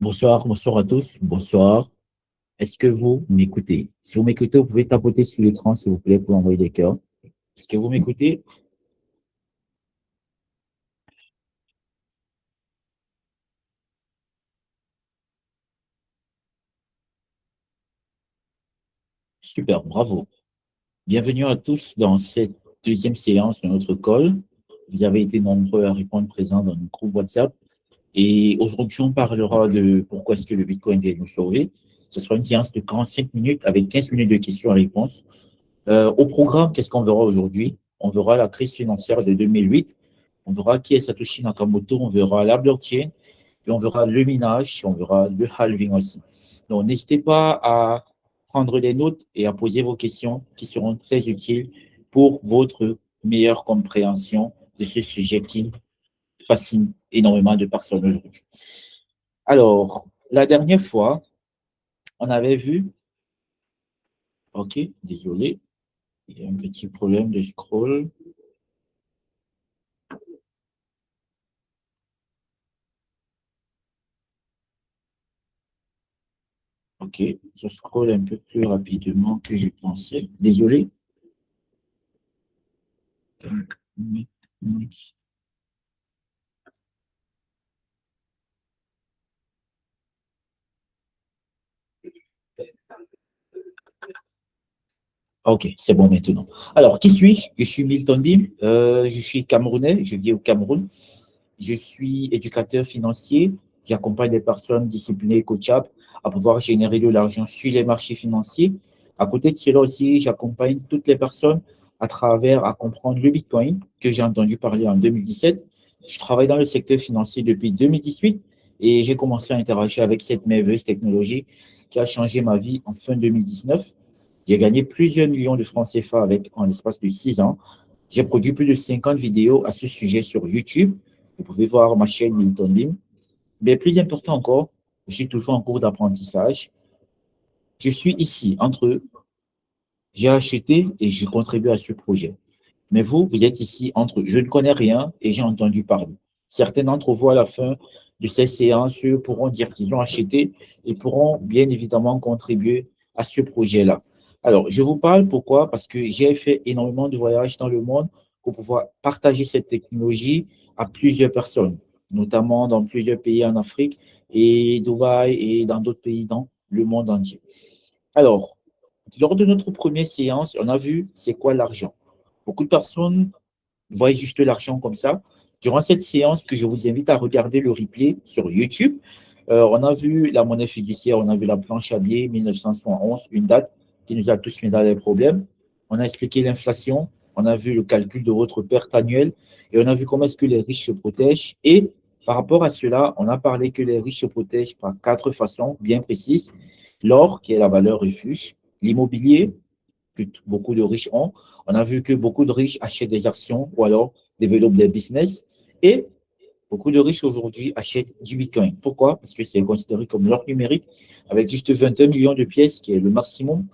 Bonsoir, bonsoir à tous. Bonsoir. Est-ce que vous m'écoutez? Si vous m'écoutez, vous pouvez tapoter sur l'écran, s'il vous plaît, pour envoyer des cœurs. Est-ce que vous m'écoutez? Super, bravo. Bienvenue à tous dans cette deuxième séance de notre call. Vous avez été nombreux à répondre présent dans notre groupe WhatsApp. Et aujourd'hui, on parlera de pourquoi est-ce que le Bitcoin vient nous sauver. Ce sera une séance de 45 minutes avec 15 minutes de questions-réponses. Au programme, qu'est-ce qu'on verra aujourd'hui? On verra la crise financière de 2008. On verra qui est Satoshi Nakamoto. On verra la blockchain. Et on verra le minage. On verra le halving aussi. Donc, n'hésitez pas à prendre des notes et à poser vos questions qui seront très utiles pour votre meilleure compréhension de ce sujet qui fascine énormément de personnes aujourd'hui. Alors, la dernière fois, on avait vu, ok, désolé, il y a un petit problème de scroll. Ok, ça scrolle un peu plus rapidement que je pensais. Désolé. Ok, c'est bon maintenant. Alors, qui suis-je? Je suis Milton Dim. Je suis camerounais. Je vis au Cameroun. Je suis éducateur financier. J'accompagne les personnes disciplinées et coachables à pouvoir générer de l'argent sur les marchés financiers. À côté de cela aussi, j'accompagne toutes les personnes à travers à comprendre le Bitcoin que j'ai entendu parler en 2017. Je travaille dans le secteur financier depuis 2018 et j'ai commencé à interagir avec cette merveilleuse technologie qui a changé ma vie en fin 2019. J'ai gagné plusieurs millions de francs CFA avec en l'espace de 6 ans. J'ai produit plus de 50 vidéos à ce sujet sur YouTube. Vous pouvez voir ma chaîne Milton Lim. Mais plus important encore, je suis toujours en cours d'apprentissage. Je suis ici entre j'ai acheté et je contribue à ce projet. Mais vous, vous êtes ici entre je ne connais rien et j'ai entendu parler. Certains d'entre vous, à la fin de ces séances, pourront dire qu'ils ont acheté et pourront bien évidemment contribuer à ce projet-là. Alors, je vous parle pourquoi? Parce que j'ai fait énormément de voyages dans le monde pour pouvoir partager cette technologie à plusieurs personnes, notamment dans plusieurs pays en Afrique et Dubaï et dans d'autres pays dans le monde entier. Alors, lors de notre première séance, on a vu c'est quoi l'argent. Beaucoup de personnes voient juste l'argent comme ça. Durant cette séance que je vous invite à regarder le replay sur YouTube, on a vu la monnaie fiduciaire, on a vu la planche à billets 1971, une date qui nous a tous mis dans les problèmes. On a expliqué l'inflation, on a vu le calcul de votre perte annuelle et on a vu comment est-ce que les riches se protègent. Et par rapport à cela, on a parlé que les riches se protègent par quatre façons bien précises. L'or, qui est la valeur refuge, l'immobilier, que beaucoup de riches ont. On a vu que beaucoup de riches achètent des actions ou alors développent des business. Et beaucoup de riches aujourd'hui achètent du Bitcoin. Pourquoi? Parce que c'est considéré comme l'or numérique avec juste 21 millions de pièces, qui est le maximum.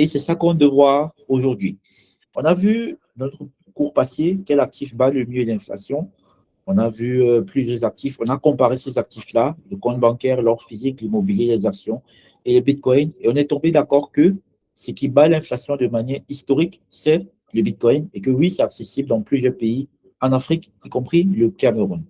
Et c'est ça qu'on doit voir aujourd'hui. On a vu notre cours passé quel actif bat le mieux l'inflation. On a vu plusieurs actifs. On a comparé ces actifs-là, le compte bancaire, l'or physique, l'immobilier, les actions et le Bitcoin. Et on est tombé d'accord que ce qui bat l'inflation de manière historique, c'est le Bitcoin et que oui, c'est accessible dans plusieurs pays en Afrique, y compris le Cameroun.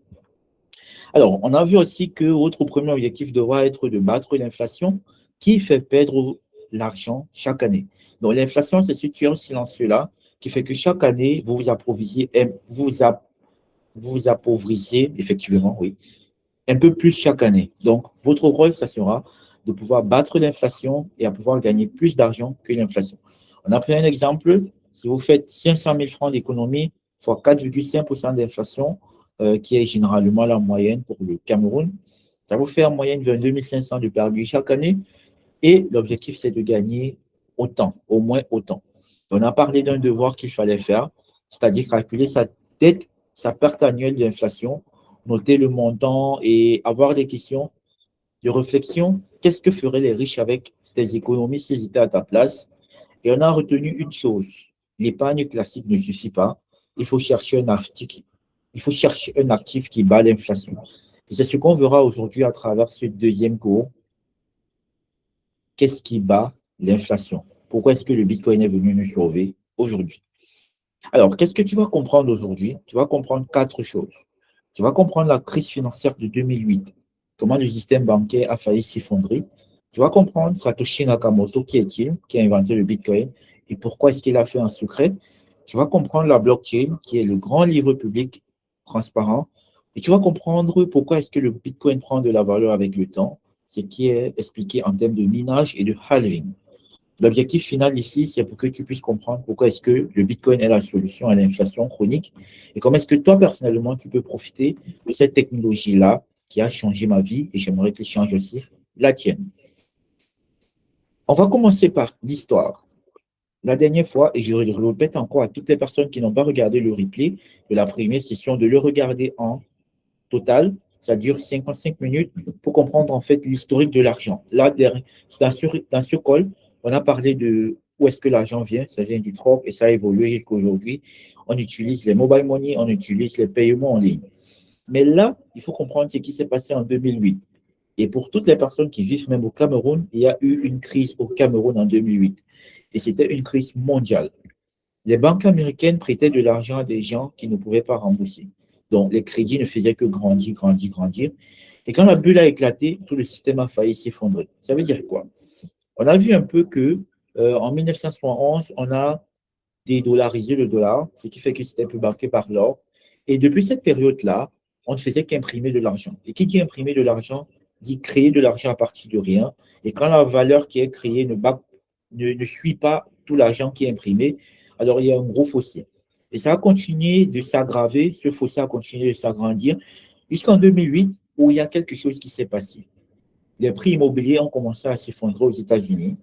Alors, on a vu aussi que votre premier objectif devra être de battre l'inflation qui fait perdre l'argent chaque année. Donc, l'inflation, c'est ce tueur silencieux-là qui fait que chaque année, vous vous approvisiez, vous vous appauvrissez, effectivement, oui, un peu plus chaque année. Donc, votre rôle, ça sera de pouvoir battre l'inflation et à pouvoir gagner plus d'argent que l'inflation. On a pris un exemple. Si vous faites 500 000 francs d'économie fois 4,5% d'inflation, qui est généralement la moyenne pour le Cameroun, ça vous fait en moyenne 22 500 de perdu chaque année. Et l'objectif, c'est de gagner autant, au moins autant. On a parlé d'un devoir qu'il fallait faire, c'est-à-dire calculer sa dette, sa perte annuelle d'inflation, noter le montant et avoir des questions de réflexion. Qu'est-ce que feraient les riches avec tes économies s'ils étaient à ta place? Et on a retenu une chose, l'épargne classique ne suffit pas. Il faut chercher un actif, il faut chercher un actif qui bat l'inflation. Et c'est ce qu'on verra aujourd'hui à travers ce deuxième cours. Qu'est-ce qui bat l'inflation? Pourquoi est-ce que le Bitcoin est venu nous sauver aujourd'hui? Alors, qu'est-ce que tu vas comprendre aujourd'hui? Tu vas comprendre quatre choses. Tu vas comprendre la crise financière de 2008, comment le système bancaire a failli s'effondrer. Tu vas comprendre Satoshi Nakamoto, qui est-il, qui a inventé le Bitcoin et pourquoi est-ce qu'il a fait en secret. Tu vas comprendre la blockchain, qui est le grand livre public transparent. Et tu vas comprendre pourquoi est-ce que le Bitcoin prend de la valeur avec le temps, ce qui est expliqué en termes de minage et de halving. L'objectif final ici, c'est pour que tu puisses comprendre pourquoi est-ce que le Bitcoin est la solution à l'inflation chronique et comment est-ce que toi, personnellement, tu peux profiter de cette technologie-là qui a changé ma vie et j'aimerais qu'elle change aussi la tienne. On va commencer par l'histoire. La dernière fois, et je le répète encore à toutes les personnes qui n'ont pas regardé le replay de la première session, de le regarder en total. Ça dure 55 minutes pour comprendre en fait l'historique de l'argent. Là, dans ce call, on a parlé de où est-ce que l'argent vient. Ça vient du troc et ça a évolué jusqu'à aujourd'hui. On utilise les mobile money, on utilise les paiements en ligne. Mais là, il faut comprendre ce qui s'est passé en 2008. Et pour toutes les personnes qui vivent même au Cameroun, il y a eu une crise au Cameroun en 2008. Et c'était une crise mondiale. Les banques américaines prêtaient de l'argent à des gens qui ne pouvaient pas rembourser. Donc, les crédits ne faisaient que grandir, grandir, grandir. Et quand la bulle a éclaté, tout le système a failli s'effondrer. Ça veut dire quoi? On a vu un peu que en 1971, on a dédollarisé le dollar, ce qui fait que c'était plus marqué par l'or. Et depuis cette période-là, on ne faisait qu'imprimer de l'argent. Et qui dit imprimer de l'argent, dit créer de l'argent à partir de rien. Et quand la valeur qui est créée ne suit pas tout l'argent qui est imprimé, alors il y a un gros fossé. Et ça a continué de s'aggraver, ce fossé a continué de s'agrandir jusqu'en 2008, où il y a quelque chose qui s'est passé. Les prix immobiliers ont commencé à s'effondrer aux États-Unis.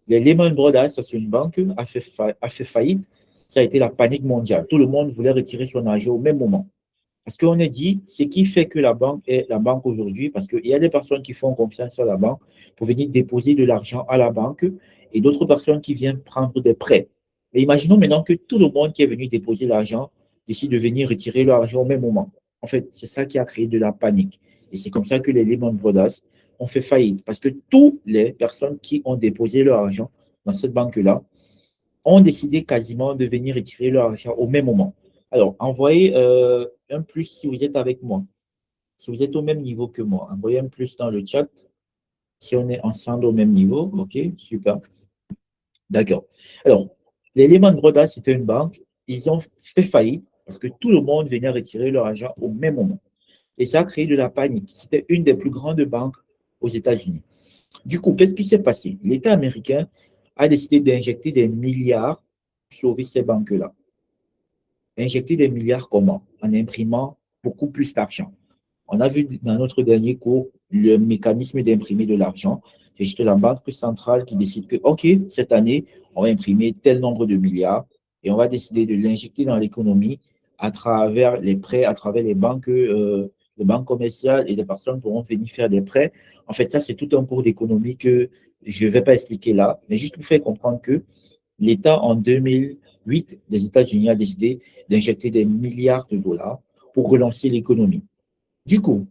Les Lehman Brothers, c'est une banque, a fait faillite. Ça a été la panique mondiale. Tout le monde voulait retirer son argent au même moment. Parce qu'on a dit, ce qui fait que la banque est la banque aujourd'hui, parce qu'il y a des personnes qui font confiance à la banque pour venir déposer de l'argent à la banque et d'autres personnes qui viennent prendre des prêts. Et imaginons maintenant que tout le monde qui est venu déposer l'argent décide de venir retirer l'argent au même moment. En fait, c'est ça qui a créé de la panique. Et c'est comme ça que les Lehman Brothers ont fait faillite. Parce que toutes les personnes qui ont déposé leur argent dans cette banque-là ont décidé quasiment de venir retirer leur argent au même moment. Alors, envoyez un plus si vous êtes avec moi. Si vous êtes au même niveau que moi, envoyez un plus dans le chat. Si on est ensemble au même niveau, OK, super. D'accord. Alors, les Lehman Brothers, c'était une banque. Ils ont fait faillite parce que tout le monde venait retirer leur argent au même moment. Et ça a créé de la panique. C'était une des plus grandes banques aux États-Unis. Du coup, qu'est-ce qui s'est passé? L'État américain a décidé d'injecter des milliards pour sauver ces banques-là. Injecter des milliards comment? En imprimant beaucoup plus d'argent. On a vu dans notre dernier cours le mécanisme d'imprimer de l'argent. C'est juste la banque centrale qui décide que, OK, cette année, on va imprimer tel nombre de milliards et on va décider de l'injecter dans l'économie à travers les prêts, à travers les banques commerciales et les personnes pourront venir faire des prêts. En fait, ça, c'est tout un cours d'économie que je ne vais pas expliquer là, mais juste pour faire comprendre que l'État, en 2008, des États-Unis a décidé d'injecter des milliards de dollars pour relancer l'économie. Du coup,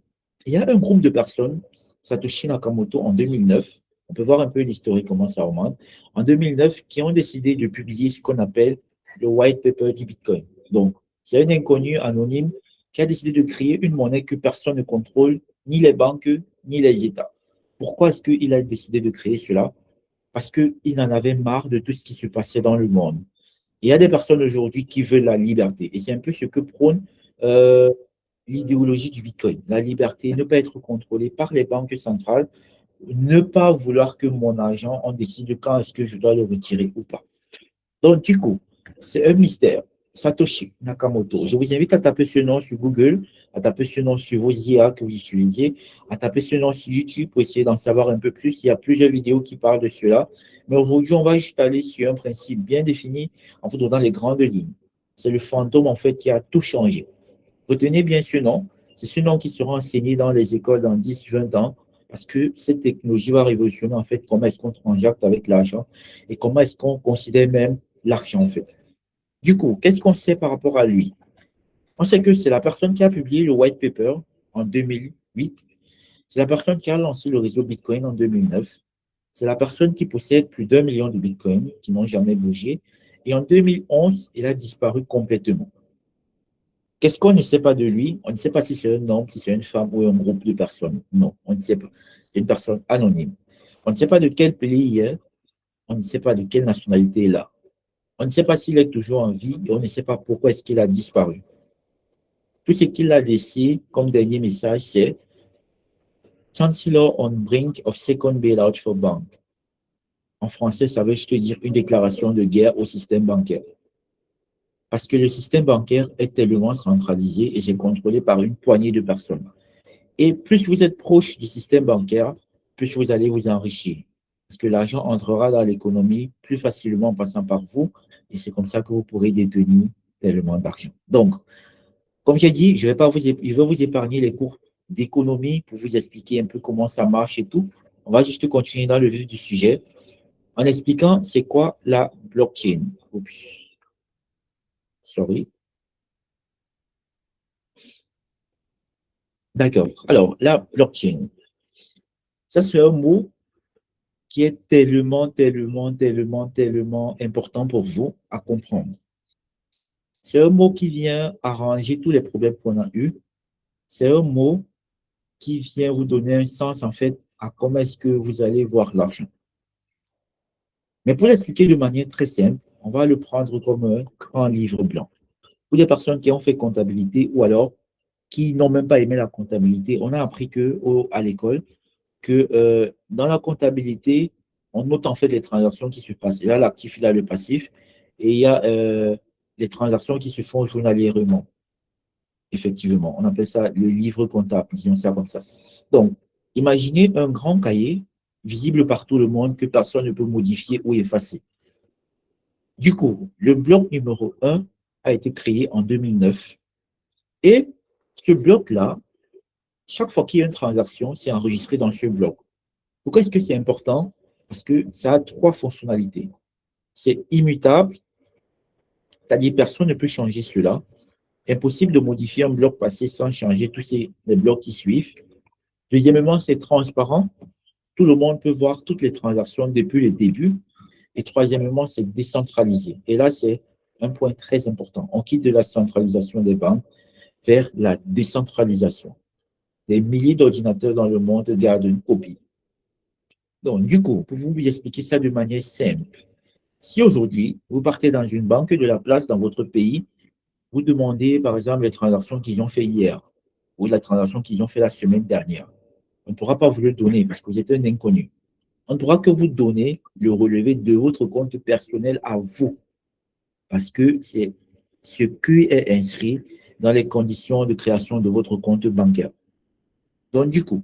il y a un groupe de personnes, Satoshi Nakamoto en 2009, on peut voir un peu l'historique, comment ça remonte, en 2009, qui ont décidé de publier ce qu'on appelle le white paper du Bitcoin. Donc, c'est un inconnu anonyme qui a décidé de créer une monnaie que personne ne contrôle, ni les banques, ni les États. Pourquoi est-ce qu'il a décidé de créer cela? Parce qu'il en avait marre de tout ce qui se passait dans le monde. Il y a des personnes aujourd'hui qui veulent la liberté. Et c'est un peu ce que prône euh, l'idéologie du Bitcoin. La liberté, ne pas être contrôlé par les banques centrales, ne pas vouloir que mon argent, on décide quand est-ce que je dois le retirer ou pas. Donc, du coup, c'est un mystère. Satoshi Nakamoto. Je vous invite à taper ce nom sur Google, à taper ce nom sur vos IA que vous utilisez, à taper ce nom sur YouTube pour essayer d'en savoir un peu plus. Il y a plusieurs vidéos qui parlent de cela. Mais aujourd'hui, on va juste aller sur un principe bien défini en vous donnant les grandes lignes. C'est le fantôme, en fait, qui a tout changé. Retenez bien ce nom. C'est ce nom qui sera enseigné dans les écoles dans 10-20 ans parce que cette technologie va révolutionner en fait comment est-ce qu'on transacte avec l'argent et comment est-ce qu'on considère même l'argent en fait. Du coup, qu'est-ce qu'on sait par rapport à lui? On sait que c'est la personne qui a publié le white paper en 2000, 2008. C'est la personne qui a lancé le réseau Bitcoin en 2009. C'est la personne qui possède plus d'1 million de Bitcoins qui n'ont jamais bougé. Et en 2011, il a disparu complètement. Qu'est-ce qu'on ne sait pas de lui? On ne sait pas si c'est un homme, si c'est une femme ou un groupe de personnes. Non, on ne sait pas. C'est une personne anonyme. On ne sait pas de quel pays il est. On ne sait pas de quelle nationalité il a. On ne sait pas s'il est toujours en vie et on ne sait pas pourquoi est-ce qu'il a disparu. Tout ce qu'il a laissé comme dernier message, c'est Chancellor on brink of second bailout for bank. En français, ça veut juste dire une déclaration de guerre au système bancaire. Parce que le système bancaire est tellement centralisé et c'est contrôlé par une poignée de personnes. Et plus vous êtes proche du système bancaire, plus vous allez vous enrichir. Parce que l'argent entrera dans l'économie plus facilement en passant par vous. Et c'est comme ça que vous pourrez détenir tellement d'argent. Donc, comme j'ai dit, je vais vous épargner les cours d'économie pour vous expliquer un peu comment ça marche et tout. On va juste continuer dans le vif du sujet en expliquant c'est quoi la blockchain. Oups, sorry. D'accord. Alors, la blockchain, ça c'est un mot qui est tellement important pour vous à comprendre. C'est un mot qui vient arranger tous les problèmes qu'on a eus. C'est un mot qui vient vous donner un sens, en fait, à comment est-ce que vous allez voir l'argent. Mais pour l'expliquer de manière très simple, on va le prendre comme un grand livre blanc. Pour des personnes qui ont fait comptabilité ou alors qui n'ont même pas aimé la comptabilité, on a appris à l'école que dans la comptabilité, on note en fait les transactions qui se passent. Il y a l'actif, il y a le passif, et il y a les transactions qui se font journalièrement. Effectivement, on appelle ça le livre comptable, disons ça comme ça. Donc, imaginez un grand cahier visible par tout le monde que personne ne peut modifier ou effacer. Du coup, le bloc numéro 1 a été créé en 2009 et ce bloc-là, chaque fois qu'il y a une transaction, c'est enregistré dans ce bloc. Pourquoi est-ce que c'est important? Parce que ça a trois fonctionnalités. C'est immutable, c'est-à-dire personne ne peut changer cela. Impossible de modifier un bloc passé sans changer tous les blocs qui suivent. Deuxièmement, c'est transparent. Tout le monde peut voir toutes les transactions depuis le début. Et troisièmement, c'est décentralisé. Et là, c'est un point très important. On quitte de la centralisation des banques vers la décentralisation. Des milliers d'ordinateurs dans le monde gardent une copie. Donc, du coup, pour vous expliquer ça de manière simple, si aujourd'hui, vous partez dans une banque de la place dans votre pays, vous demandez, par exemple, les transactions qu'ils ont fait hier ou la transaction qu'ils ont fait la semaine dernière. On ne pourra pas vous le donner parce que vous êtes un inconnu. On ne pourra que vous donner le relevé de votre compte personnel à vous parce que c'est ce qui est inscrit dans les conditions de création de votre compte bancaire. Donc, du coup,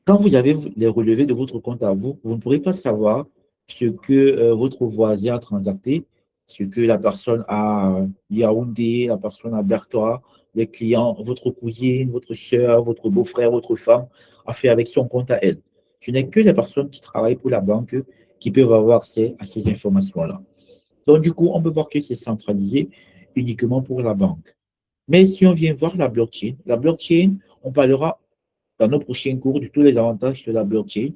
quand vous avez les relevés de votre compte à vous, vous ne pourrez pas savoir ce que votre voisin a transacté, ce que la personne à Yaoundé, la personne à Bertois, les clients, votre cousine, votre soeur, votre beau-frère, votre femme a fait avec son compte à elle. Ce n'est que les personnes qui travaillent pour la banque qui peuvent avoir accès à ces informations-là. Donc, du coup, on peut voir que c'est centralisé uniquement pour la banque. Mais si on vient voir la blockchain, on parlera dans nos prochains cours de tous les avantages de la blockchain.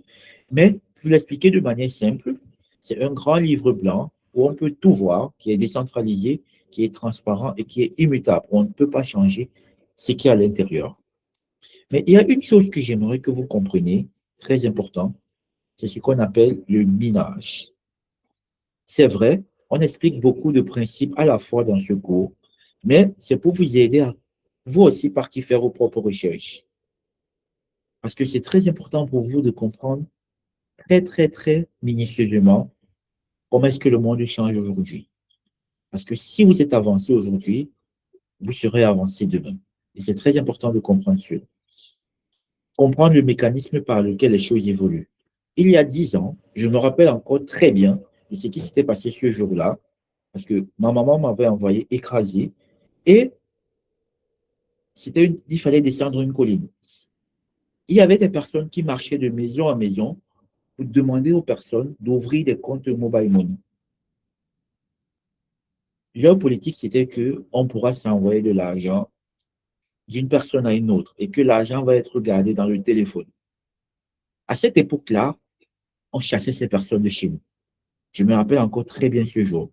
Mais pour l'expliquer de manière simple, c'est un grand livre blanc où on peut tout voir, qui est décentralisé, qui est transparent et qui est immutable. On ne peut pas changer ce qui est à l'intérieur. Mais il y a une chose que j'aimerais que vous compreniez, très important, c'est ce qu'on appelle le minage. C'est vrai, on explique beaucoup de principes à la fois dans ce cours, mais c'est pour vous aider à vous aussi partir faire vos propres recherches. Parce que c'est très important pour vous de comprendre très minutieusement comment est-ce que le monde change aujourd'hui. Parce que si vous êtes avancé aujourd'hui, vous serez avancé demain. Et c'est très important de comprendre cela. Comprendre le mécanisme par lequel les choses évoluent. Il y a 10 ans, je me rappelle encore très bien de ce qui s'était passé ce jour-là, parce que ma maman m'avait envoyé écraser et il fallait descendre une colline. Il y avait des personnes qui marchaient de maison en maison pour demander aux personnes d'ouvrir des comptes mobile money. Leur politique, c'était qu'on pourra s'envoyer de l'argent d'une personne à une autre et que l'argent va être gardé dans le téléphone. À cette époque-là, on chassait ces personnes de chez nous. Je me rappelle encore très bien ce jour.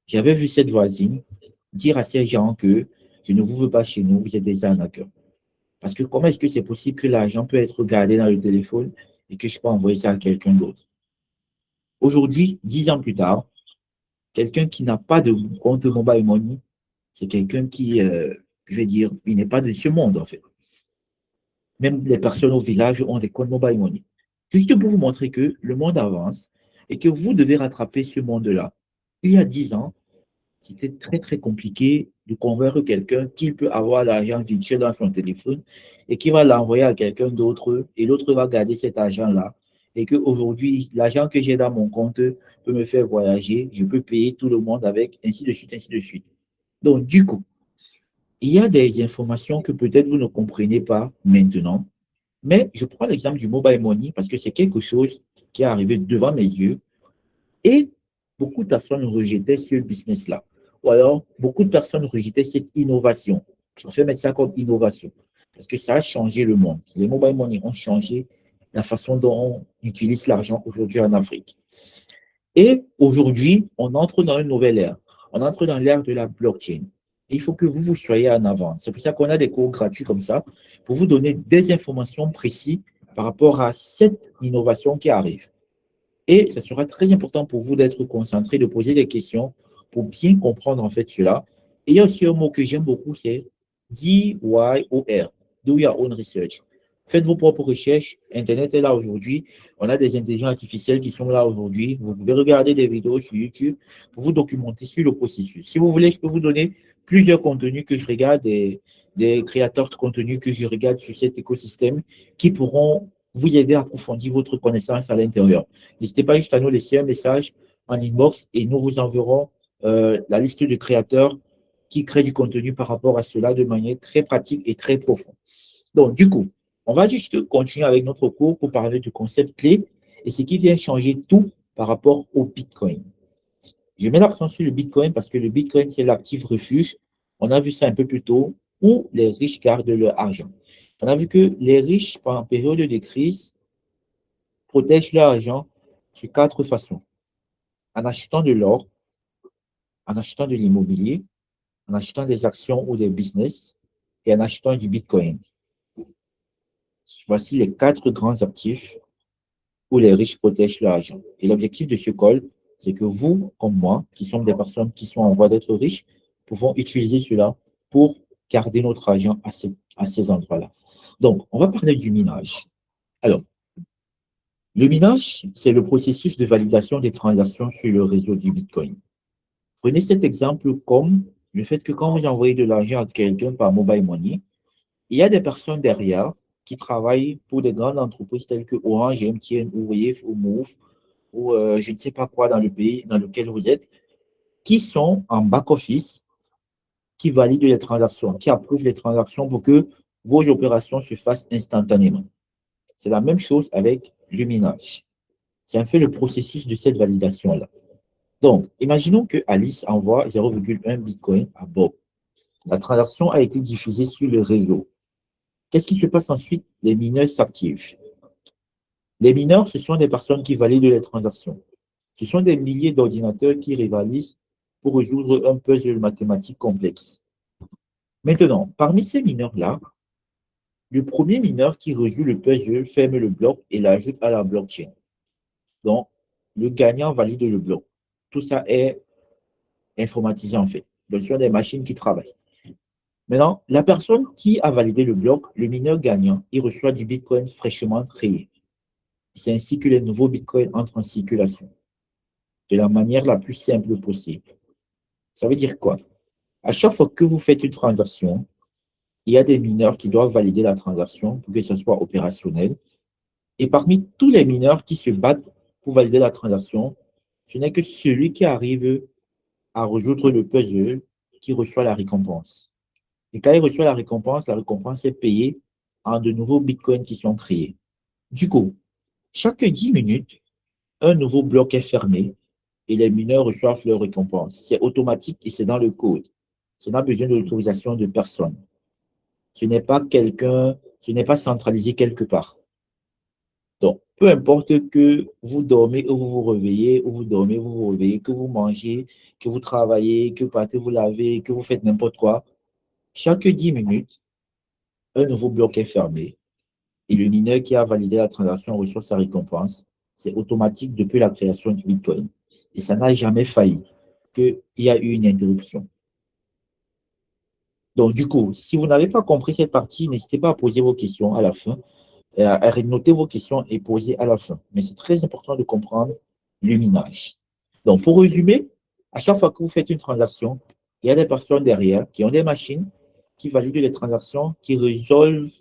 J'avais vu cette voisine dire à ces gens que je ne vous veux pas chez nous, vous êtes des arnaqueurs. Parce que comment est-ce que c'est possible que l'argent peut être gardé dans le téléphone et que je peux envoyer ça à quelqu'un d'autre? Aujourd'hui, 10 ans plus tard, quelqu'un qui n'a pas de compte mobile money, c'est quelqu'un qui, je vais dire, il n'est pas de ce monde, en fait. Même les personnes au village ont des comptes mobile money. Juste pour vous montrer que le monde avance et que vous devez rattraper ce monde-là. Il y a 10 ans, c'était très, très compliqué de convaincre quelqu'un qu'il peut avoir l'argent virtuel dans son téléphone et qu'il va l'envoyer à quelqu'un d'autre et l'autre va garder cet argent-là. Et qu'aujourd'hui, l'argent que j'ai dans mon compte peut me faire voyager, je peux payer tout le monde avec, ainsi de suite, ainsi de suite. Donc, du coup, il y a des informations que peut-être vous ne comprenez pas maintenant, mais je prends l'exemple du mobile money parce que c'est quelque chose qui est arrivé devant mes yeux et beaucoup de personnes rejetaient ce business-là. Ou alors, beaucoup de personnes rejetaient cette innovation. Je vais mettre ça comme innovation parce que ça a changé le monde. Les mobile money ont changé la façon dont on utilise l'argent aujourd'hui en Afrique. Et aujourd'hui, on entre dans une nouvelle ère. On entre dans l'ère de la blockchain. Il faut que vous soyez en avant. C'est pour ça qu'on a des cours gratuits comme ça, pour vous donner des informations précises par rapport à cette innovation qui arrive. Et ce sera très important pour vous d'être concentré, de poser des questions pour bien comprendre en fait cela. Et il y a aussi un mot que j'aime beaucoup, c'est DYOR, Do Your Own Research. Faites vos propres recherches. Internet est là aujourd'hui. On a des intelligences artificielles qui sont là aujourd'hui. Vous pouvez regarder des vidéos sur YouTube pour vous documenter sur le processus. Si vous voulez, je peux vous donner plusieurs contenus que je regarde, des créateurs de contenu que je regarde sur cet écosystème qui pourront vous aider à approfondir votre connaissance à l'intérieur. N'hésitez pas juste à nous laisser un message en inbox et nous vous enverrons la liste de créateurs qui créent du contenu par rapport à cela de manière très pratique et très profonde. Donc, du coup, on va juste continuer avec notre cours pour parler du concept clé et ce qui vient changer tout par rapport au Bitcoin. Je mets l'accent sur le Bitcoin parce que le Bitcoin, c'est l'actif refuge. On a vu ça un peu plus tôt, où les riches gardent leur argent. On a vu que les riches, pendant période de crise, protègent leur argent sur 4 façons. En achetant de l'or, en achetant de l'immobilier, en achetant des actions ou des business et en achetant du Bitcoin. Voici les 4 grands actifs où les riches protègent leur argent. Et l'objectif de ce call, c'est que vous, comme moi, qui sommes des personnes qui sont en voie d'être riches, pouvons utiliser cela pour garder notre argent à ces endroits-là. Donc, on va parler du minage. Alors, le minage, c'est le processus de validation des transactions sur le réseau du Bitcoin. Prenez cet exemple comme le fait que quand vous envoyez de l'argent à quelqu'un par mobile money, il y a des personnes derrière qui travaillent pour des grandes entreprises telles que Orange, MTN, ou Wave, ou Move, ou je ne sais pas quoi dans le pays dans lequel vous êtes, qui sont en back-office, qui valident les transactions, qui approuvent les transactions pour que vos opérations se fassent instantanément. C'est la même chose avec le minage. C'est un peu le processus de cette validation-là. Donc, imaginons que Alice envoie 0,1 Bitcoin à Bob. La transaction a été diffusée sur le réseau. Qu'est-ce qui se passe ensuite? Les mineurs s'activent. Les mineurs, ce sont des personnes qui valident les transactions. Ce sont des milliers d'ordinateurs qui rivalisent pour résoudre un puzzle mathématique complexe. Maintenant, parmi ces mineurs-là, le premier mineur qui résout le puzzle ferme le bloc et l'ajoute à la blockchain. Donc, le gagnant valide le bloc. Tout ça est informatisé en fait. Donc, ce sont des machines qui travaillent. Maintenant, la personne qui a validé le bloc, le mineur gagnant, il reçoit du Bitcoin fraîchement créé. C'est ainsi que les nouveaux Bitcoins entrent en circulation de la manière la plus simple possible. Ça veut dire quoi? À chaque fois que vous faites une transaction, il y a des mineurs qui doivent valider la transaction pour que ça soit opérationnel. Et parmi tous les mineurs qui se battent pour valider la transaction, ce n'est que celui qui arrive à résoudre le puzzle qui reçoit la récompense. Et quand il reçoit la récompense est payée en de nouveaux bitcoins qui sont créés. Du coup, chaque 10 minutes, un nouveau bloc est fermé et les mineurs reçoivent leur récompense. C'est automatique et c'est dans le code. Ça n'a besoin de l'autorisation de personne. Ce n'est pas quelqu'un, ce n'est pas centralisé quelque part. Donc, peu importe que vous dormez ou vous vous réveillez, ou vous dormez, vous vous réveillez, que vous mangez, que vous travaillez, que vous partez vous laver, que vous faites n'importe quoi, chaque 10 minutes, un nouveau bloc est fermé et le mineur qui a validé la transaction reçoit sa récompense. C'est automatique depuis la création du Bitcoin. Et ça n'a jamais failli qu'il y a eu une interruption. Donc, du coup, si vous n'avez pas compris cette partie, n'hésitez pas à poser vos questions à la fin, à noter vos questions et poser à la fin. Mais c'est très important de comprendre le minage. Donc, pour résumer, à chaque fois que vous faites une transaction, il y a des personnes derrière qui ont des machines qui valident les transactions, qui résolvent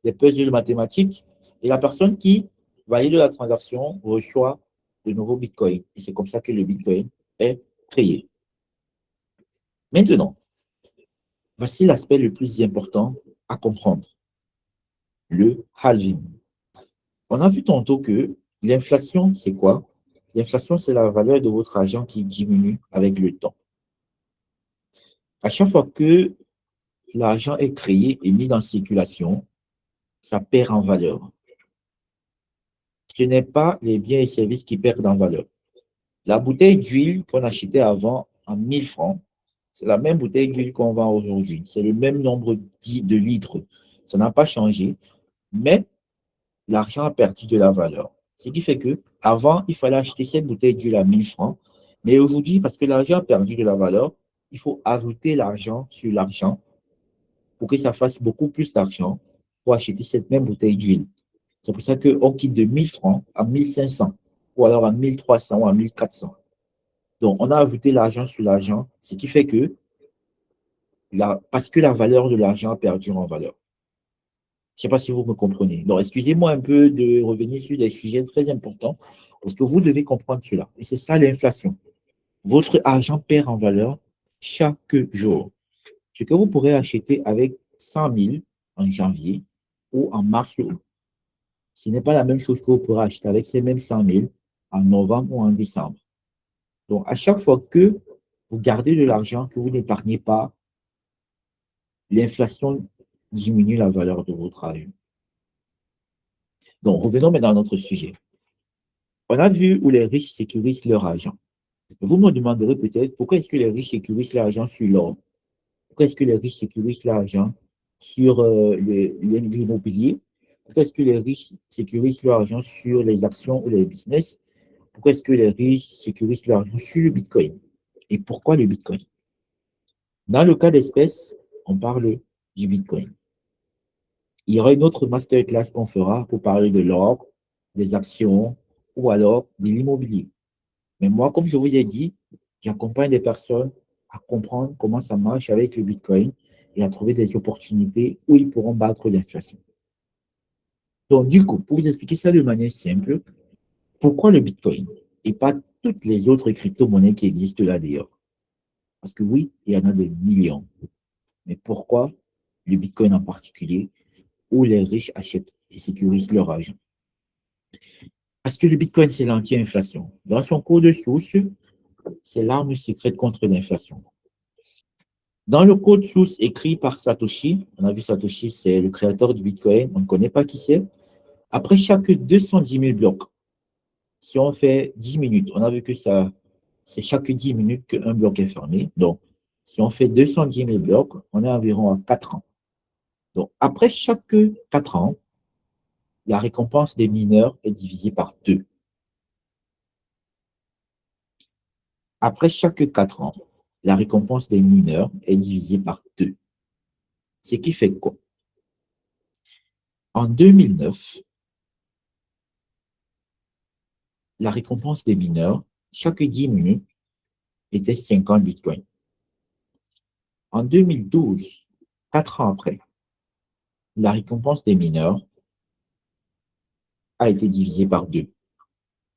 des puzzles mathématiques, et la personne qui valide la transaction reçoit de nouveaux bitcoins. Et c'est comme ça que le bitcoin est créé. Maintenant, voici l'aspect le plus important à comprendre, le halving. On a vu tantôt que l'inflation, c'est quoi? L'inflation, c'est la valeur de votre argent qui diminue avec le temps. À chaque fois que l'argent est créé et mis en circulation, ça perd en valeur. Ce n'est pas les biens et services qui perdent en valeur. La bouteille d'huile qu'on achetait avant en 1000 francs, c'est la même bouteille d'huile qu'on vend aujourd'hui. C'est le même nombre de litres. Ça n'a pas changé, mais l'argent a perdu de la valeur. Ce qui fait que avant, il fallait acheter cette bouteille d'huile à 1000 francs, mais aujourd'hui, parce que l'argent a perdu de la valeur, il faut ajouter l'argent sur l'argent pour que ça fasse beaucoup plus d'argent pour acheter cette même bouteille d'huile. C'est pour ça qu'on quitte de 1000 francs à 1500 ou alors à 1300 ou à 1400. Donc, on a ajouté l'argent sur l'argent, ce qui fait que, parce que la valeur de l'argent a perdu en valeur. Je ne sais pas si vous me comprenez. Donc, excusez-moi un peu de revenir sur des sujets très importants, parce que vous devez comprendre cela. Et c'est ça l'inflation. Votre argent perd en valeur chaque jour. Ce que vous pourrez acheter avec 100 000 en janvier ou en mars, ce n'est pas la même chose que vous pourrez acheter avec ces mêmes 100 000 en novembre ou en décembre. Donc, à chaque fois que vous gardez de l'argent, que vous n'épargnez pas, l'inflation diminue la valeur de votre argent. Donc, revenons maintenant à notre sujet. On a vu où les riches sécurisent leur argent. Vous me demanderez peut-être pourquoi est-ce que les riches sécurisent leur argent sur l'or? Pourquoi est-ce que les riches sécurisent leur argent sur l'immobilier? Pourquoi est-ce que les riches sécurisent leur argent sur les actions ou les business? Pourquoi est-ce que les riches sécurisent leur argent sur le Bitcoin? Et pourquoi le Bitcoin? Dans le cas d'espèce, on parle du Bitcoin. Il y aura une autre masterclass qu'on fera pour parler de l'or, des actions ou alors de l'immobilier. Mais moi, comme je vous ai dit, j'accompagne des personnes à comprendre comment ça marche avec le Bitcoin et à trouver des opportunités où ils pourront battre l'inflation. Donc, du coup, pour vous expliquer ça de manière simple, pourquoi le Bitcoin et pas toutes les autres crypto-monnaies qui existent là d'ailleurs? Parce que oui, il y en a des millions. Mais pourquoi le Bitcoin en particulier, où les riches achètent et sécurisent leur argent? Parce que le Bitcoin, c'est l'anti-inflation. Dans son cours de source, c'est l'arme secrète contre l'inflation. Dans le code source écrit par Satoshi, on a vu Satoshi, c'est le créateur du Bitcoin, on ne connaît pas qui c'est. Après chaque 210 000 blocs, si on fait 10 minutes, on a vu que ça, c'est chaque 10 minutes qu'un bloc est fermé. Donc, si on fait 210 000 blocs, on est environ à 4 ans. Donc, après chaque 4 ans, la récompense des mineurs est divisée par 2. Après chaque 4 ans, la récompense des mineurs est divisée par 2. Ce qui fait quoi? En 2009, la récompense des mineurs, chaque 10 minutes, était 50 bitcoins. En 2012, 4 ans après, la récompense des mineurs a été divisée par 2.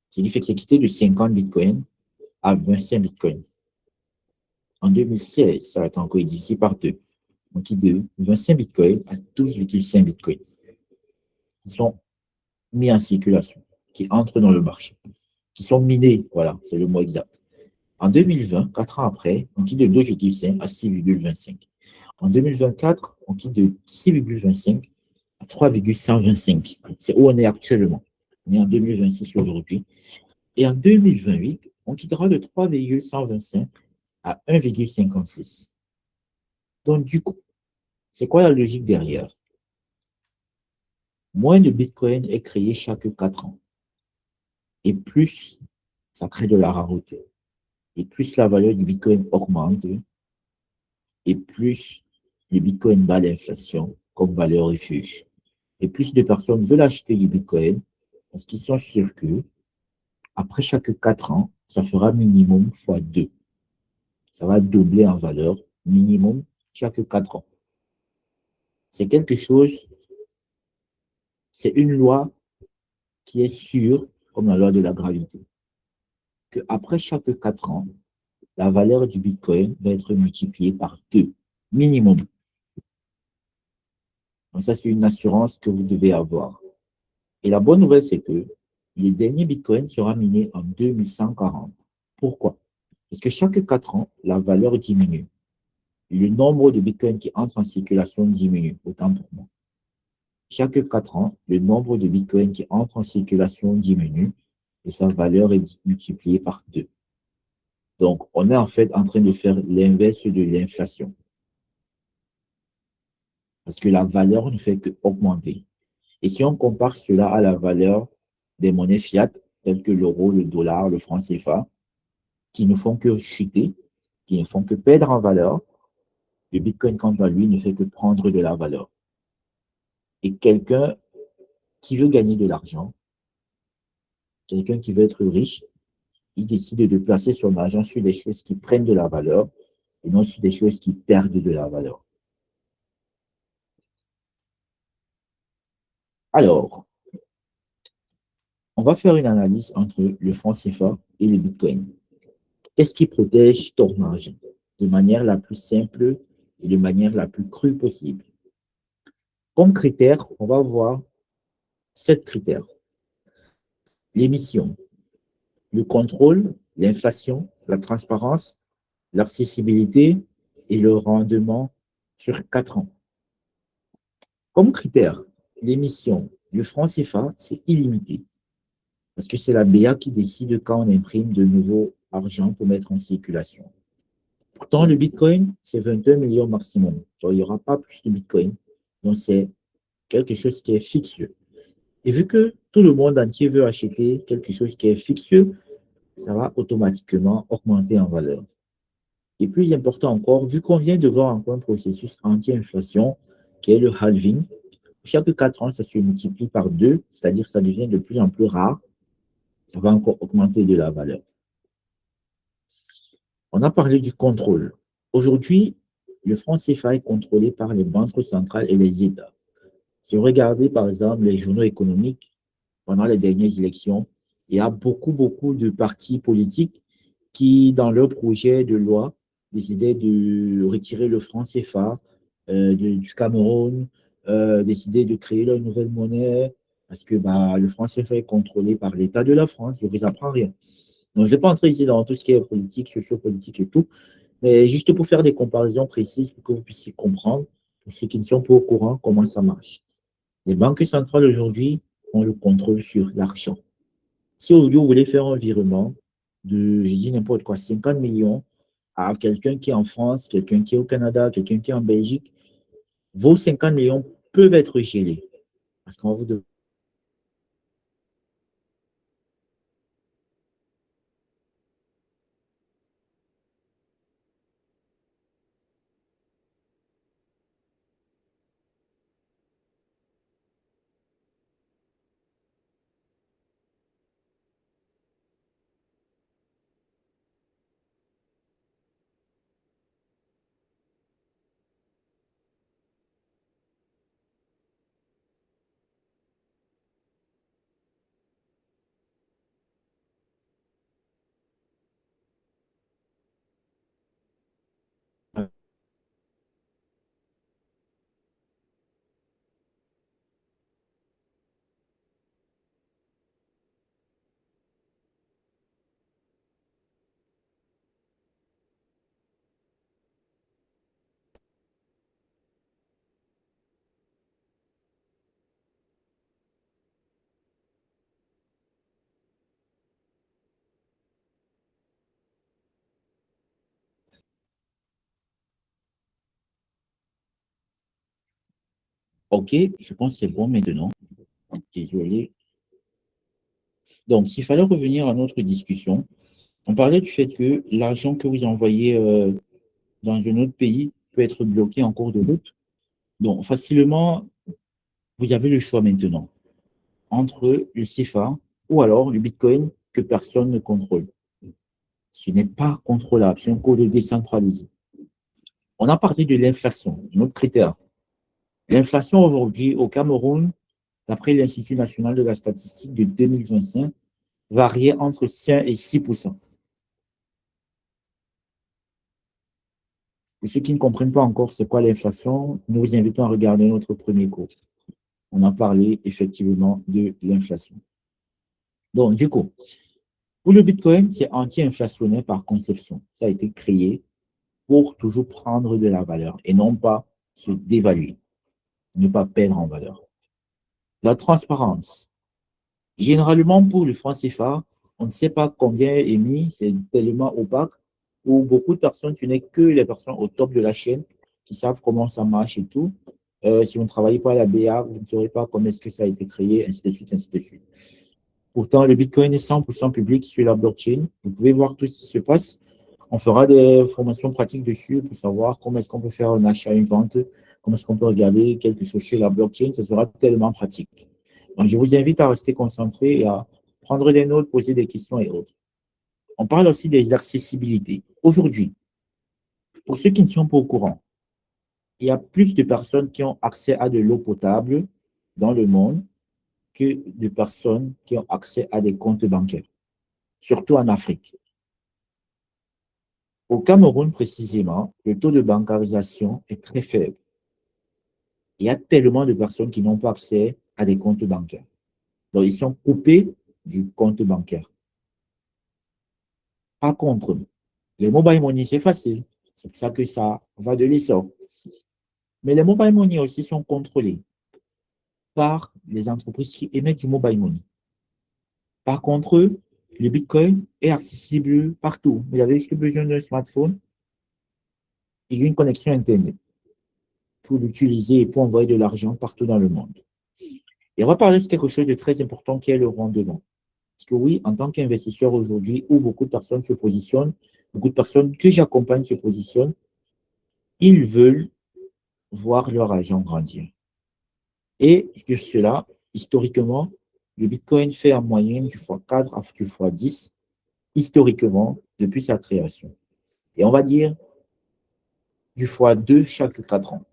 Ce qui fait que c'est quitté de 50 bitcoins à 25 bitcoins. En 2016, ça a été encore divisé par 2. Donc, de 25 bitcoins à 12,5 bitcoins qui sont mis en circulation, qui entrent dans le marché, qui sont minés, voilà, c'est le mot exact. En 2020, 4 ans après, on quitte de 2,5 à 6,25. En 2024, on quitte de 6,25 à 3,125. C'est où on est actuellement. On est en 2026 aujourd'hui. Et en 2028, on quittera de 3,125 à 1,56. Donc, du coup, c'est quoi la logique derrière? Moins de Bitcoin est créé chaque 4 ans. Et plus ça crée de la rareté. Et plus la valeur du Bitcoin augmente, et plus le Bitcoin bat l'inflation comme valeur refuge. Et plus de personnes veulent acheter du Bitcoin parce qu'ils sont sûrs que après chaque 4 ans, ça fera minimum fois 2. Ça va doubler en valeur minimum chaque 4 ans. C'est quelque chose, c'est une loi qui est sûre, comme la loi de la gravité, que après chaque 4 ans, la valeur du Bitcoin va être multipliée par 2, minimum. Donc ça, c'est une assurance que vous devez avoir. Et la bonne nouvelle, c'est que le dernier Bitcoin sera miné en 2140. Pourquoi? Parce que chaque 4 ans, la valeur diminue. Le nombre de Bitcoins qui entrent en circulation diminue, autant pour moi. Chaque 4 ans, le nombre de Bitcoins qui entrent en circulation diminue et sa valeur est multipliée par 2. Donc, on est en fait en train de faire l'inverse de l'inflation. Parce que la valeur ne fait qu'augmenter. Et si on compare cela à la valeur des monnaies fiat, telles que l'euro, le dollar, le franc CFA, qui ne font que chuter, qui ne font que perdre en valeur, le Bitcoin, quant à lui, ne fait que prendre de la valeur. Et quelqu'un qui veut gagner de l'argent, quelqu'un qui veut être riche, il décide de placer son argent sur des choses qui prennent de la valeur et non sur des choses qui perdent de la valeur. Alors, on va faire une analyse entre le franc CFA et le Bitcoin. Qu'est-ce qui protège ton argent de manière la plus simple et de manière la plus crue possible? Comme critère, on va voir 7 critères. L'émission, le contrôle, l'inflation, la transparence, l'accessibilité et le rendement sur 4 ans. Comme critère, l'émission, le franc CFA, c'est illimité parce que c'est la BA qui décide quand on imprime de nouveaux argent pour mettre en circulation. Pourtant, le Bitcoin, c'est 21 millions maximum. Donc, il n'y aura pas plus de Bitcoin. Donc, c'est quelque chose qui est fixe. Et vu que tout le monde entier veut acheter quelque chose qui est fixe, ça va automatiquement augmenter en valeur. Et plus important encore, vu qu'on vient de voir encore un processus anti-inflation qui est le halving, chaque 4 ans, ça se multiplie par 2, c'est-à-dire que ça devient de plus en plus rare, ça va encore augmenter de la valeur. On a parlé du contrôle. Aujourd'hui, le franc CFA est contrôlé par les banques centrales et les États. Si vous regardez, par exemple, les journaux économiques, pendant les dernières élections, il y a beaucoup de partis politiques qui, dans leur projet de loi, décidaient de retirer le franc CFA du Cameroun, décidaient de créer leur nouvelle monnaie, parce que bah, le franc CFA est contrôlé par l'État de la France. Je ne vous apprends rien. Donc, je ne vais pas entrer ici dans tout ce qui est politique, sociopolitique et tout, mais juste pour faire des comparaisons précises pour que vous puissiez comprendre, pour ceux qui ne sont pas au courant, comment ça marche. Les banques centrales aujourd'hui ont le contrôle sur l'argent. Si aujourd'hui vous voulez faire un virement de, je dis n'importe quoi, 50 millions à quelqu'un qui est en France, quelqu'un qui est au Canada, quelqu'un qui est en Belgique, vos 50 millions peuvent être gelés. Parce qu'on va vous demander. OK, je pense que c'est bon maintenant. Désolé. Donc, s'il fallait revenir à notre discussion, on parlait du fait que l'argent que vous envoyez dans un autre pays peut être bloqué en cours de route. Donc, facilement, vous avez le choix maintenant entre le CFA ou alors le Bitcoin que personne ne contrôle. Ce n'est pas contrôlable, c'est un code décentralisé. On a parlé de l'inflation, notre critère. L'inflation aujourd'hui au Cameroun, d'après l'Institut national de la statistique de 2025, variait entre 5 et 6%. Pour ceux qui ne comprennent pas encore c'est quoi l'inflation, nous vous invitons à regarder notre premier cours. On a parlé effectivement de l'inflation. Donc, du coup, pour le Bitcoin, c'est anti-inflationnaire par conception. Ça a été créé pour toujours prendre de la valeur et non pas se dévaluer, ne pas perdre en valeur. La transparence. Généralement, pour le franc CFA, on ne sait pas combien est émis, c'est tellement opaque, où beaucoup de personnes, tu n'es que les personnes au top de la chaîne qui savent comment ça marche et tout. Si vous ne travaillez pas à la BA, vous ne saurez pas comment est-ce que ça a été créé, ainsi de suite, ainsi de suite. Pourtant, le Bitcoin est 100% public sur la blockchain. Vous pouvez voir tout ce qui se passe. On fera des formations pratiques dessus pour savoir comment est-ce qu'on peut faire un achat, une vente, comment est-ce qu'on peut regarder quelque chose sur la blockchain. Ce sera tellement pratique. Donc, je vous invite à rester concentré et à prendre des notes, poser des questions et autres. On parle aussi des accessibilités. Aujourd'hui, pour ceux qui ne sont pas au courant, il y a plus de personnes qui ont accès à de l'eau potable dans le monde que de personnes qui ont accès à des comptes bancaires, surtout en Afrique. Au Cameroun, précisément, le taux de bancarisation est très faible. Il y a tellement de personnes qui n'ont pas accès à des comptes bancaires. Donc, ils sont coupés du compte bancaire. Par contre, les mobile money, c'est facile. C'est pour ça que ça va de l'essor. Mais les mobile money aussi sont contrôlés par les entreprises qui émettent du mobile money. Par contre, le Bitcoin est accessible partout. Vous avez juste besoin d'un smartphone et d'une connexion Internet pour l'utiliser et pour envoyer de l'argent partout dans le monde. Et on va parler de quelque chose de très important qui est le rendement. Parce que oui, en tant qu'investisseur aujourd'hui, où beaucoup de personnes se positionnent, beaucoup de personnes que j'accompagne se positionnent, ils veulent voir leur argent grandir. Et sur cela, historiquement, le Bitcoin fait en moyenne du x4 à du x10, historiquement, depuis sa création. Et on va dire du x2 chaque 4 ans.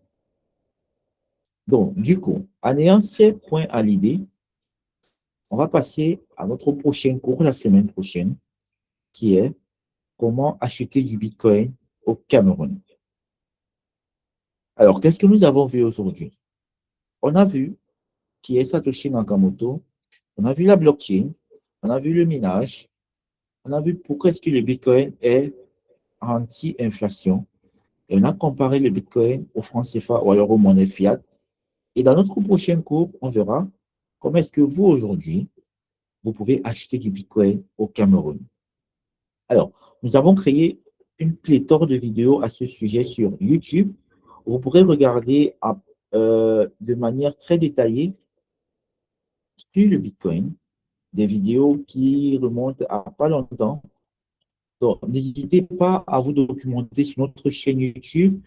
Donc, du coup, en ayant ces points à l'idée, on va passer à notre prochain cours la semaine prochaine, qui est comment acheter du Bitcoin au Cameroun. Alors, qu'est-ce que nous avons vu aujourd'hui? On a vu qui est Satoshi Nakamoto, on a vu la blockchain, on a vu le minage, on a vu pourquoi est-ce que le Bitcoin est anti-inflation, et on a comparé le Bitcoin au franc CFA ou alors aux monnaies fiat. Et dans notre prochain cours, on verra comment est-ce que vous, aujourd'hui, vous pouvez acheter du Bitcoin au Cameroun. Alors, nous avons créé une pléthore de vidéos à ce sujet sur YouTube. Vous pourrez regarder de manière très détaillée sur le Bitcoin, des vidéos qui remontent à pas longtemps. Donc, n'hésitez pas à vous documenter sur notre chaîne YouTube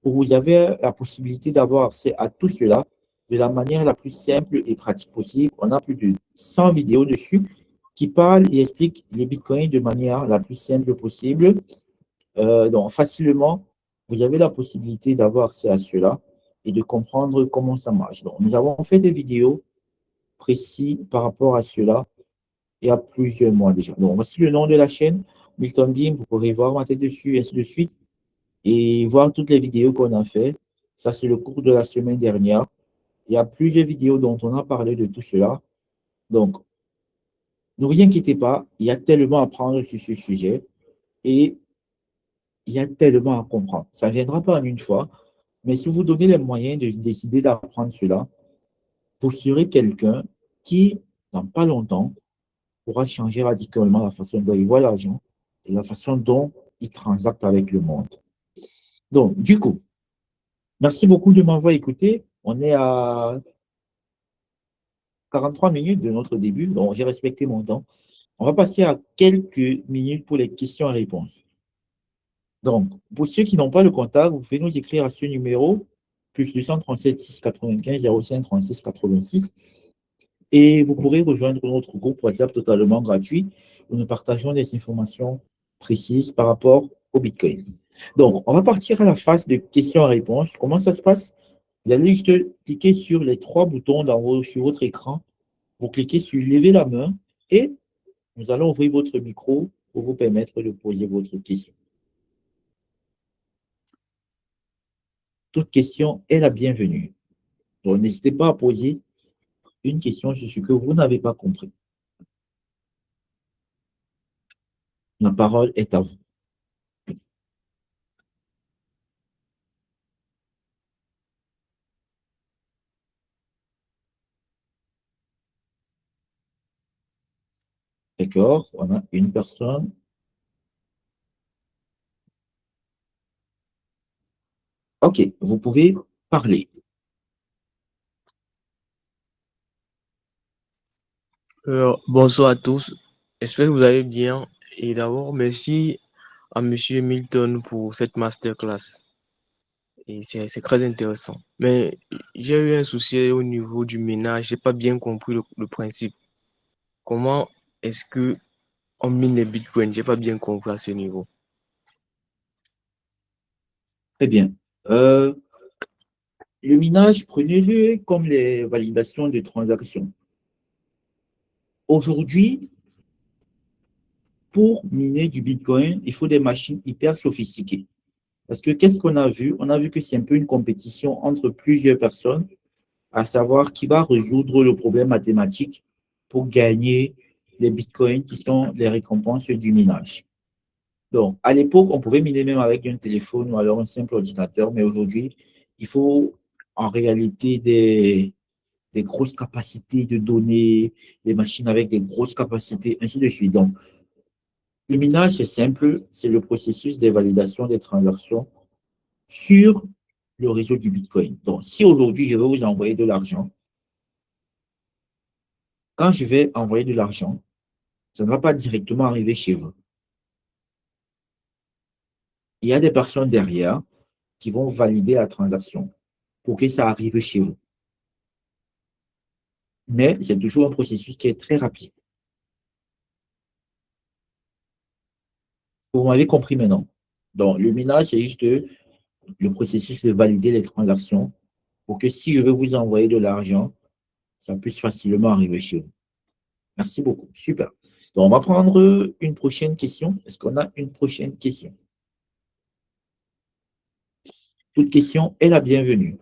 où vous avez la possibilité d'avoir accès à tout cela de la manière la plus simple et pratique possible. On a plus de 100 vidéos dessus qui parlent et expliquent le Bitcoin de manière la plus simple possible. Donc, facilement, vous avez la possibilité d'avoir accès à cela et de comprendre comment ça marche. Donc, nous avons fait des vidéos précises par rapport à cela il y a plusieurs mois déjà. Donc, voici le nom de la chaîne, Milton Beam. Vous pourrez voir ma tête dessus, et ainsi de suite, et voir toutes les vidéos qu'on a fait. Ça, c'est le cours de la semaine dernière. Il y a plusieurs vidéos dont on a parlé de tout cela. Donc, ne vous inquiétez pas, il y a tellement à apprendre sur ce sujet et il y a tellement à comprendre. Ça ne viendra pas en une fois, mais si vous donnez les moyens de décider d'apprendre cela, vous serez quelqu'un qui, dans pas longtemps, pourra changer radicalement la façon dont il voit l'argent et la façon dont il transacte avec le monde. Donc, du coup, merci beaucoup de m'avoir écouté. On est à 43 minutes de notre début, donc j'ai respecté mon temps. On va passer à quelques minutes pour les questions et réponses. Donc, pour ceux qui n'ont pas le contact, vous pouvez nous écrire à ce numéro, plus 237 695 05 36 86. Et vous pourrez rejoindre notre groupe WhatsApp totalement gratuit où nous partageons des informations précises par rapport au Bitcoin. Donc, on va partir à la phase de questions et réponses. Comment ça se passe? Vous allez juste cliquer sur les trois boutons d'en haut sur votre écran. Vous cliquez sur lever la main et nous allons ouvrir votre micro pour vous permettre de poser votre question. Toute question est la bienvenue. Donc, n'hésitez pas à poser une question sur ce que vous n'avez pas compris. La parole est à vous. D'accord? On a une personne. OK, vous pouvez parler. Bonsoir à tous. J'espère que vous allez bien. Et d'abord, merci à Monsieur Milton pour cette masterclass. Et c'est très intéressant. Mais j'ai eu un souci au niveau du ménage. J'ai pas bien compris le principe. Comment est-ce que on mine les bitcoins? J'ai pas bien compris à ce niveau. Très bien. Le minage, prenez-le comme les validations de transactions. Aujourd'hui, pour miner du Bitcoin, il faut des machines hyper sophistiquées. Parce que qu'est-ce qu'on a vu? On a vu que c'est un peu une compétition entre plusieurs personnes, à savoir qui va résoudre le problème mathématique pour gagner les Bitcoins qui sont les récompenses du minage. Donc, à l'époque, on pouvait miner même avec un téléphone ou alors un simple ordinateur, mais aujourd'hui, il faut en réalité des grosses capacités de données, des machines avec des grosses capacités, ainsi de suite. Donc, le minage, c'est simple, c'est le processus de validation des transactions sur le réseau du Bitcoin. Donc, si aujourd'hui, je vais vous envoyer de l'argent, quand je vais envoyer de l'argent, ça ne va pas directement arriver chez vous. Il y a des personnes derrière qui vont valider la transaction pour que ça arrive chez vous. Mais c'est toujours un processus qui est très rapide. Vous m'avez compris maintenant. Donc, le minage, c'est juste le processus de valider les transactions pour que si je veux vous envoyer de l'argent, ça puisse facilement arriver chez vous. Merci beaucoup. Super. Donc, on va prendre une prochaine question. Est-ce qu'on a une prochaine question? Toute question est la bienvenue.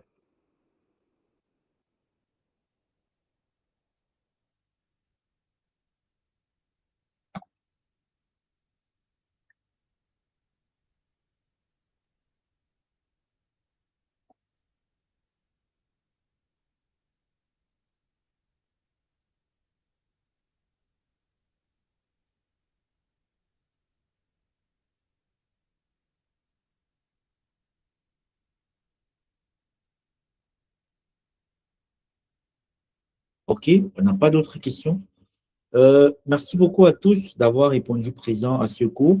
OK, on n'a pas d'autres questions. Merci beaucoup à tous d'avoir répondu présent à ce cours.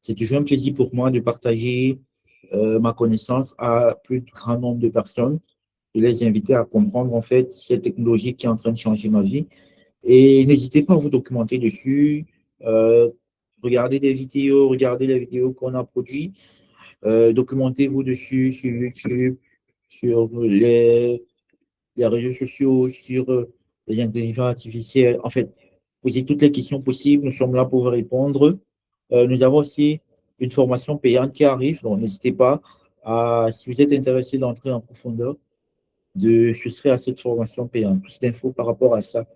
C'est toujours un plaisir pour moi de partager ma connaissance à plus de grand nombre de personnes et les inviter à comprendre en fait cette technologie qui est en train de changer ma vie. Et n'hésitez pas à vous documenter dessus, euh, regardez des vidéos, regardez les vidéos qu'on a produites, documentez-vous dessus sur YouTube, sur les réseaux sociaux, sur les intelligences artificielles. En fait, posez toutes les questions possibles. Nous sommes là pour vous répondre. Nous avons aussi une formation payante qui arrive, donc n'hésitez pas à, si vous êtes intéressé d'entrer en profondeur, de souscrire à cette formation payante. Plus d'infos par rapport à ça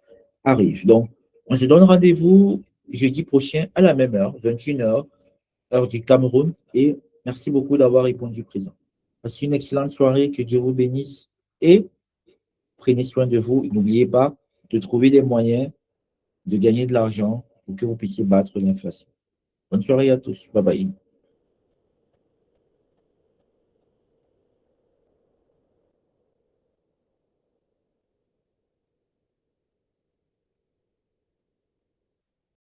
arrivent. Donc, on se donne rendez-vous jeudi prochain à la même heure, 21h, heure du Cameroun. Et merci beaucoup d'avoir répondu présent. Passez une excellente soirée, que Dieu vous bénisse et prenez soin de vous. N'oubliez pas de trouver des moyens de gagner de l'argent pour que vous puissiez battre l'inflation. Bonne soirée à tous. Bye bye.